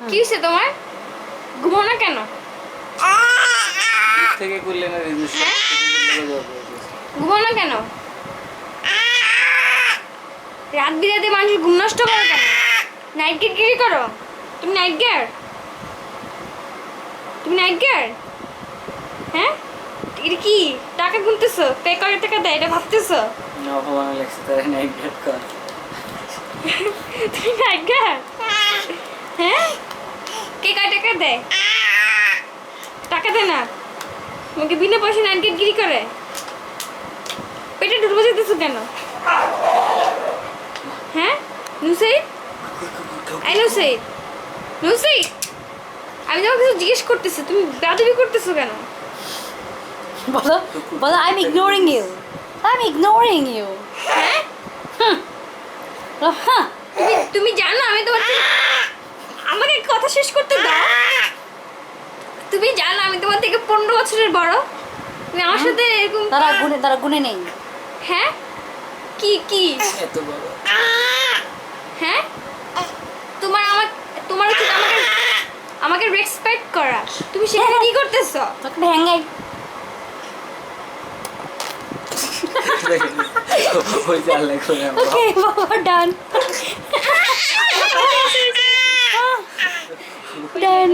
কি হয়েছে তোমার? ঘুমো না কেন? থেকে করলে না ঘুমো না কেন? রাত বিরাতে মানুষের ঘুম নষ্ট করো কেন? নাইট গিরি করো? তুমি নাইট গিয়ার? তুমি নাইট গিয়ার? হ্যাঁ, এটা কি টাকা গুনতেছো? পে করে টাকা দেয় এটা ভাবতেছো? অপমান লাগছে তাই নাইট গেট কর। তুমি নাইট গিয়ার? হ্যাঁ, কে কয় টাকা দেয়? টাকা দেয় না, তোমাকে বিনা পয়সা নাইট গিরি করে। পেটে ঢুকবো যেতেছো কেন? হ্যাঁ নুসাইদ, এই নুসাইদ, নুসাইদ, আমি তোমাকে কিছু জিজ্ঞেস করতেছি, তুমি বেয়াদবি করতেছো কেন? বলো বলো, I'm ignoring you. I'm ignoring you. হ্যাঁ, হ্যাঁ, তুমি জানো আমি তোমার আমাকে কথা শেষ করতে দাও। তুমি জানো আমি তোমার থেকে 15 বছরের বড়, তুমি আমার সাথে এরকম তারা গুনে নেই। হ্যাঁ, কি কি এত বড় হ্যাঁ, তোমার উচিত আমাকে রেসপেক্ট করা। তুমি সেখানে কি করতেছো? তোকে ভেঙ্গাই। ওই যে আল্লাহ করে আমার ওকে বাবা, ডান ডান।